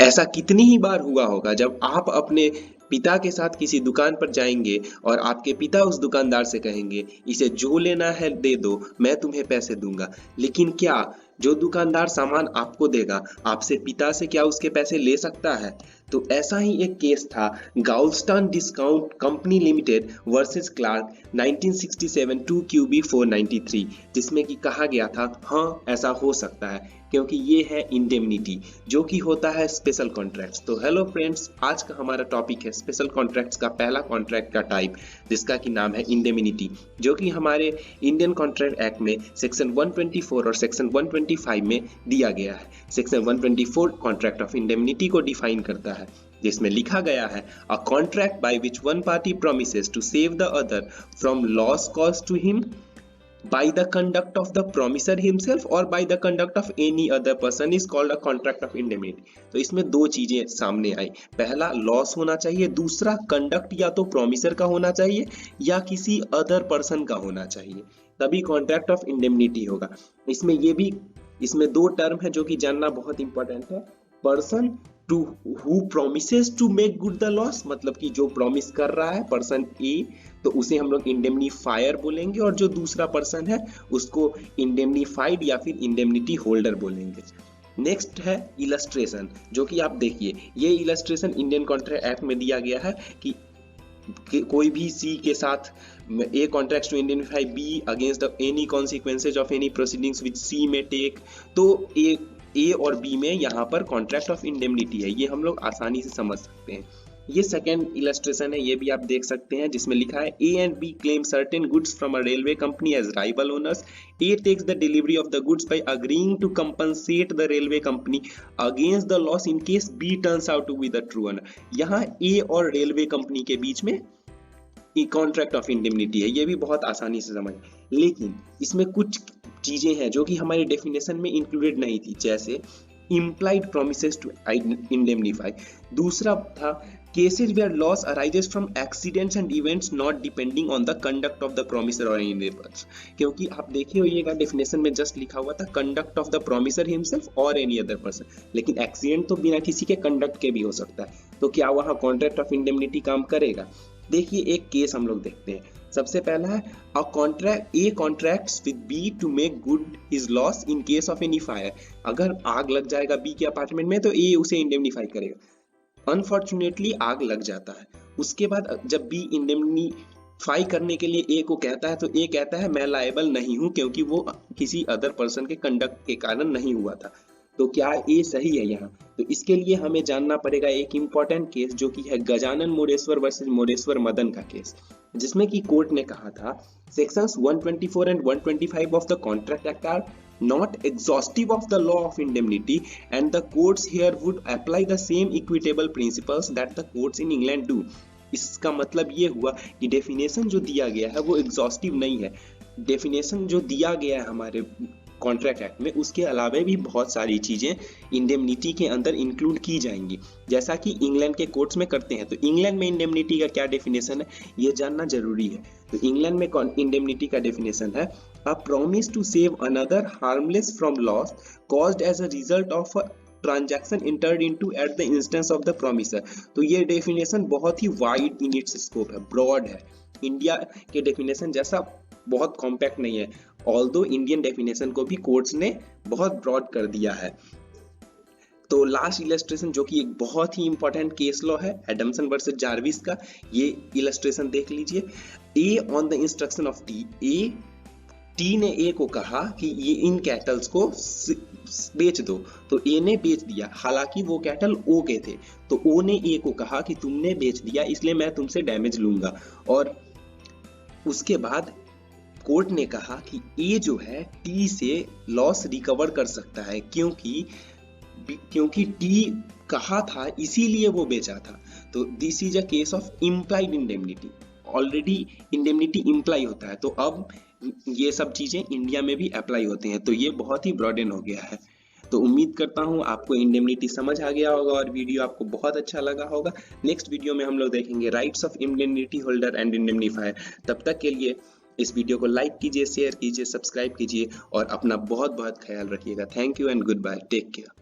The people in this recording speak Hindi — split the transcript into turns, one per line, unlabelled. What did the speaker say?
ऐसा कितनी ही बार हुआ होगा जब आप अपने पिता के साथ किसी दुकान पर जाएंगे और आपके पिता उस दुकानदार से कहेंगे इसे जो लेना है दे दो, मैं तुम्हें पैसे दूंगा। लेकिन क्या जो दुकानदार सामान आपको देगा आपसे पिता से क्या उसके पैसे ले सकता है? तो ऐसा ही एक केस था, Goulston discount company limited versus Clark 1967 2 QB 493, जिसमें कि कहा गया था हाँ ऐसा हो सकता है क्योंकि ये है इंडेमनिटी जो कि होता है स्पेशल कॉन्ट्रैक्ट्स। तो हेलो फ्रेंड्स, आज का हमारा टॉपिक है स्पेशल कॉन्ट्रैक्ट्स का पहला कॉन्ट्रैक्ट का टाइप, जिसका कि नाम है इंडेमनिटी, जो कि हमारे इंडियन कॉन्ट्रैक्ट एक्ट में सेक्शन 124 और सेक्शन 125 में दिया गया है। सेक्शन 124 कॉन्ट्रैक्ट ऑफ इंडेमनिटी को डिफाइन करता है, जिसमें लिखा गया है a contract by which one party promises to save the other from loss cause to him by the conduct of the promisor himself or by the conduct of any other person is called a contract of indemnity। तो इसमें दो चीजें सामने आई, पहला लॉस होना चाहिए, दूसरा कंडक्ट या तो प्रोमिसर का होना चाहिए या किसी अदर पर्सन का होना चाहिए, तभी कॉन्ट्रैक्ट ऑफ इंडेमनिटी होगा। इसमें दो टर्म है जो कि जानना बहुत इंपॉर्टेंट है। Person to who promises to make good the loss, मतलब कि जो प्रॉमिस कर रहा है पर्सन ए, तो उसे हम लोग इंडेमनीफायर बोलेंगे, और जो दूसरा पर्सन है उसको इंडेमनीफाइड या फिर इंडेमनिटी होल्डर बोलेंगे। नेक्स्ट है इलस्ट्रेशन, जो कि आप देखिए ये इलस्ट्रेशन इंडियन कॉन्ट्रैक्ट एक्ट में दिया गया है कि कोई भी सी के साथ A contracts to indemnify B against any consequences of any proceedings which C में टेक, तो ए और बी में यहाँ पर कॉन्ट्रैक्ट ऑफ इंडेमनिटी है, ये हम लोग आसानी से समझ सकते हैं। ये सेकेंड इलस्ट्रेशन है, ये भी आप देख सकते हैं, जिसमें लिखा है A and B claim certain goods from a railway company as rival owners. A takes the delivery of the goods by agreeing to compensate the railway company against the loss in case B turns out to be the true owner. यहाँ ए और रेलवे कंपनी के बीच में कॉन्ट्रैक्ट ऑफ इंडेमनिटी है, ये भी बहुत आसानी से समझ। लेकिन इसमें कुछ चीजें हैं जो कि हमारे डेफिनेशन में इंक्लूडेड नहीं थी, जैसे implied promises to indemnify। दूसरा था cases where loss arises from accidents and events not depending on the conduct of the promisor or any other person। क्योंकि आप देखिए होइएगा डेफिनेशन में जस्ट लिखा हुआ था conduct of the promisor himself or any other person, लेकिन एक्सीडेंट तो बिना किसी के कंडक्ट के भी हो सकता है, तो क्या वहाँ कॉन्ट्रैक्ट ऑफ इंडेमनिटी काम करेगा? देखिए एक केस हम लोग देखते हैं। सबसे पहला है a contract A contracts with B to make good his loss in case of any fire. अगर आग लग जाएगा बी के अपार्टमेंट में तो ए उसे इंडेमनीफाई करेगा। अनफॉर्चुनेटली आग लग जाता है, उसके बाद जब बी इंडेमनीफाई करने के लिए ए को कहता है, तो ए कहता है मैं लायबल नहीं हूं क्योंकि वो किसी अदर पर्सन के कंडक्ट के कारण नहीं हुआ था। तो क्या ए सही है यहाँ? तो इसके लिए हमें जानना पड़ेगा एक इंपॉर्टेंट केस, जो कि है गजानन मोरेश्वर वर्सेस मोरेश्वर मदन का केस, जिसमें कि कोर्ट ने कहा था sections 124 and 125 of the contract act are not exhaustive of the law of indemnity and the courts here would apply the same equitable principles that the courts in England do। इसका मतलब ये हुआ कि डेफिनेशन जो दिया गया है वो एग्जॉस्टिव नहीं है। डेफिनेशन जो दिया गया है हमारे कॉन्ट्रैक्ट एक्ट में, उसके अलावा भी बहुत सारी चीजें इंडेमनिटी के अंदर इंक्लूड की जाएंगी, जैसा कि इंग्लैंड के कोर्ट्स में करते हैं। तो इंग्लैंड में इंडेमनिटी का क्या डेफिनेशन है ये जानना जरूरी है। तो इंग्लैंड में इंडेमनिटी का डेफिनेशन है a promise to save another harmless from loss caused as a result of a transaction entered into at the instance of the promisor. तो ये डेफिनेशन बहुत ही वाइड इन इट्स स्कोप है, ब्रॉड है, इंडिया के डेफिनेशन जैसा बहुत कॉम्पैक्ट नहीं है, ऑल्दो इंडियन डेफिनेशन को भी कोर्ट्स ने बहुत ब्रॉड कर दिया है। तो लास्ट इलस्ट्रेशन जो कि एक बहुत ही इंपॉर्टेंट केस लॉ है, एडमसन वर्सेस जार्विस का, ये इलस्ट्रेशन देख लीजिए। A on the instruction of T ने ए को कहा कि ये इन कैटल्स को बेच दो, तो ए ने बेच दिया, हालांकि वो कैटल ओ के थे, तो ओ ने ए को कहा कि तुमने बेच दिया इसलिए मैं तुमसे डैमेज लूंगा, और उसके बाद कोर्ट ने कहा कि ए जो है टी से लॉस रिकवर कर सकता है क्योंकि टी कहा था इसीलिए वो बेचा था। तो this is a case of implied indemnity, already indemnity imply होता है, तो अब ये सब चीजें इंडिया में भी अप्लाई होते हैं, तो ये बहुत ही ब्रॉडन हो गया है। तो उम्मीद करता हूँ आपको इंडेमनिटी समझ आ गया होगा और वीडियो आपको बहुत अच्छा लगा होगा। नेक्स्ट वीडियो में हम लोग देखेंगे rights of indemnity holder and indemnifier. तब तक के लिए इस वीडियो को लाइक कीजिए, शेयर कीजिए, सब्सक्राइब कीजिए और अपना बहुत बहुत ख्याल रखिएगा। Thank you and goodbye, take care.